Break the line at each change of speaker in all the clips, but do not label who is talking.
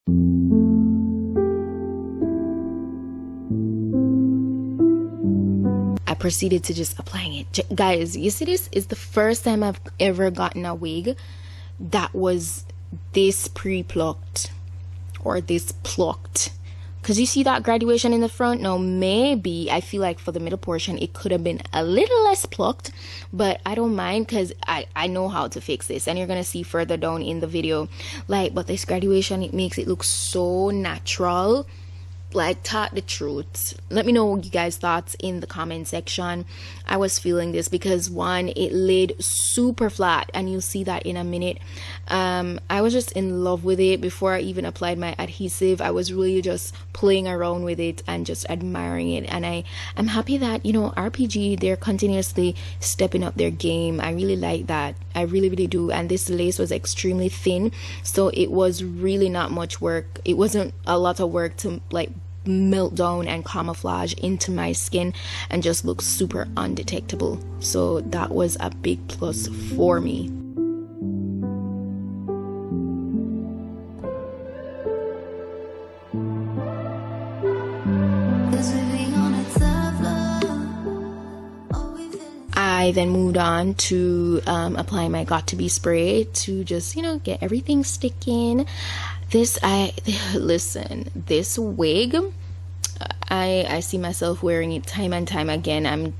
I proceeded to just applying it. Guys, you see, this is the first time I've ever gotten a wig that was this pre-plucked or this plucked, because you see that graduation in the front. Now maybe I feel like for the middle portion it could have been a little less plucked, but I don't mind because I know how to fix this, and you're gonna see further down in the video. Like, but this graduation, it makes it look so natural. Like, talk the truth. Let me know you guys' thoughts in the comment section. I was feeling this because, one, it laid super flat, and you'll see that in a minute. I was just in love with it. Before I even applied my adhesive, I was really just playing around with it and just admiring it. And I'm happy that, you know, RPG, they're continuously stepping up their game. I really like that. I really do. And this lace was extremely thin, so it was really not much work. It wasn't a lot of work to like melt down and camouflage into my skin and just look super undetectable. So that was a big plus for me. I then moved on to apply my Got To Be spray to just, you know, get everything sticking. Listen, this wig, I see myself wearing it time and time again. I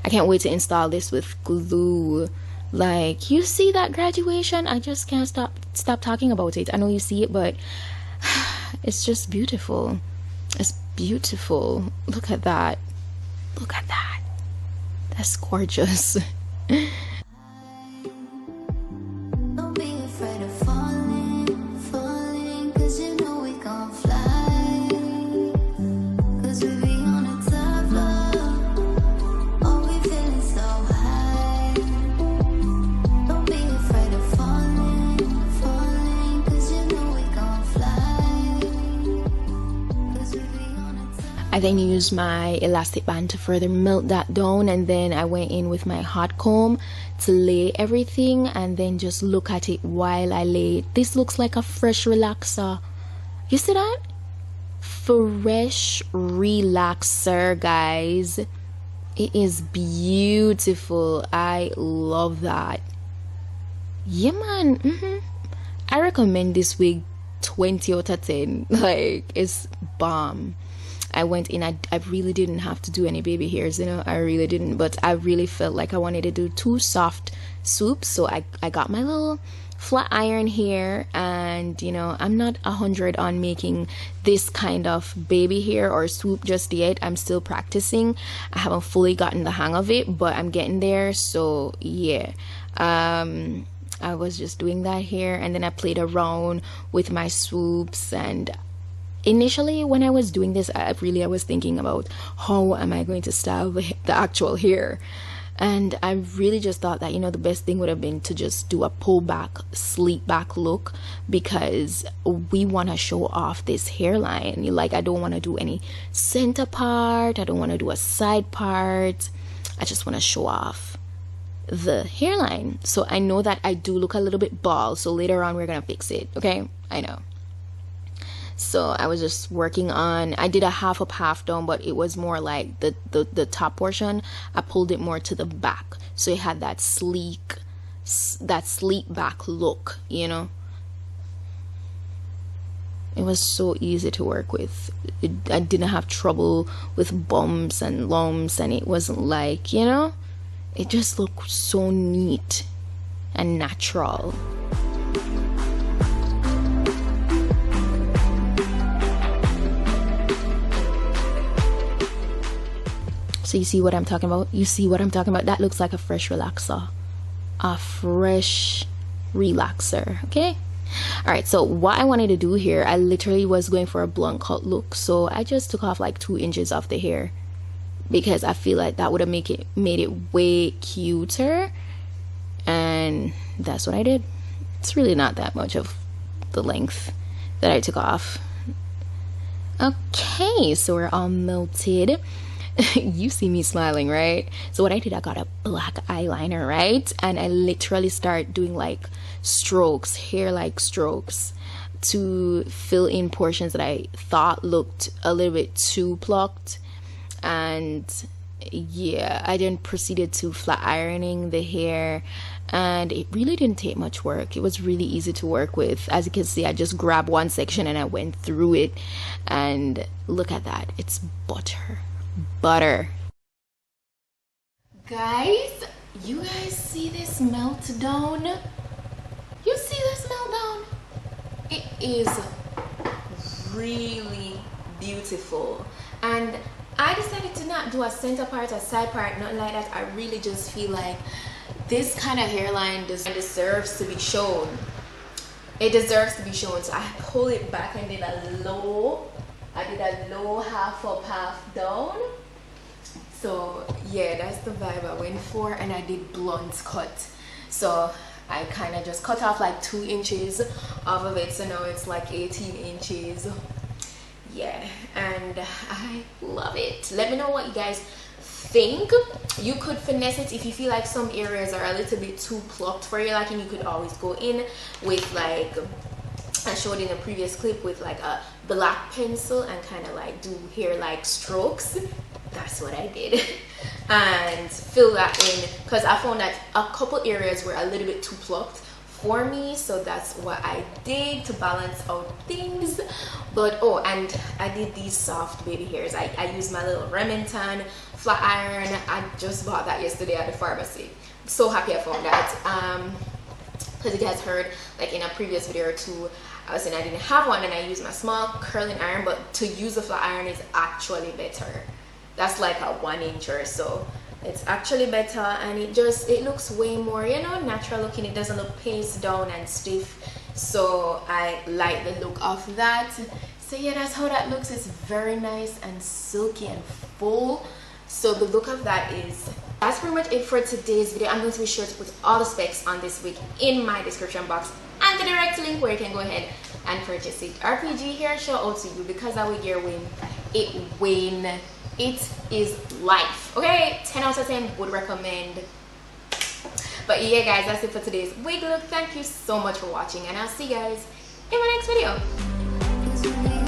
can't wait to install this with glue. Like, you see that graduation? I just can't stop talking about it. I know you see it, but it's just beautiful. It's beautiful. Look at that. Look at that. That's gorgeous. I then used my elastic band to further melt that down, and then I went in with my hot comb to lay everything and then just look at it while I lay it. This looks like a fresh relaxer. You see that? Fresh relaxer, guys. It is beautiful. I love that. Yeah, man. I recommend this wig 20 out of 10. Like, it's bomb. I went in, I really didn't have to do any baby hairs, you know, I really didn't, but I really felt like I wanted to do 2 soft swoops, so I got my little flat iron here, and, you know, I'm not 100 on making this kind of baby hair or swoop just yet. I'm still practicing. I haven't fully gotten the hang of it, but I'm getting there, so yeah. I was just doing that here, and then I played around with my swoops. And initially when I was doing this, I was thinking about how am I going to style the actual hair, and I really just thought that, you know, the best thing would have been to just do a pull back, sleek back look, because we want to show off this hairline. Like, I don't want to do any center part, I don't want to do a side part, I just want to show off the hairline. So I know that I do look a little bit bald, so later on we're gonna fix it, okay? I know. So I was just working on, I did a half up, half down, but it was more like the top portion, I pulled it more to the back, so it had that sleek back look, you know. It was so easy to work with. I didn't have trouble with bumps and lumps, and it wasn't like, you know, it just looked so neat and natural. So you see what I'm talking about? You see what I'm talking about? That looks like a fresh relaxer. A fresh relaxer, okay? All right, so what I wanted to do here, I literally was going for a blunt cut look. So I just took off like 2 inches off the hair, because I feel like that would have made it way cuter. And that's what I did. It's really not that much of the length that I took off. Okay, so we're all melted. You see me smiling, right? So what I did, I got a black eyeliner, right? And I literally start doing like strokes, hair like strokes, to fill in portions that I thought looked a little bit too plucked. And yeah, I then proceeded to flat ironing the hair, and it really didn't take much work. It was really easy to work with. As you can see, I just grabbed one section and I went through it, and look at that, it's butter. Guys, you guys see this meltdown? You see this meltdown? It is really beautiful, and I decided to not do a center part, a side part, nothing like that. I really just feel like this kind of hairline deserves to be shown. It deserves to be shown. So I pulled it back and did a low half up, half down. So yeah, that's the vibe I went for, and I did blunt cut. So I kind of just cut off like 2 inches off of it, so now it's like 18 inches. Yeah, and I love it. Let me know what you guys think. You could finesse it if you feel like some areas are a little bit too plucked for your liking. You could always go in with, like I showed in a previous clip, with like a black pencil and kind of like do hair like strokes. That's what I did. And fill that in, because I found that a couple areas were a little bit too plucked for me, so that's what I did to balance out things. But oh, and I did these soft baby hairs. I used my little Remington flat iron. I just bought that yesterday at the pharmacy. I'm so happy I found that, because you guys heard like in a previous video or two I was saying I didn't have one and I used my small curling iron, but to use a flat iron is actually better. That's like a 1 inch or so. It's actually better, and it looks way more, you know, natural looking. It doesn't look paced down and stiff, so I like the look of that. So yeah, that's how that looks. It's very nice and silky and full. So the look of that is, that's pretty much it for today's video. I'm going to be sure to put all the specs on this wig in my description box and the direct link where you can go ahead and purchase it. RPG hair, shout out to you, because I will gear win. It is life. Okay, 10 out of 10 would recommend. But yeah guys, that's it for today's wig look. Thank you so much for watching, and I'll see you guys in my next video.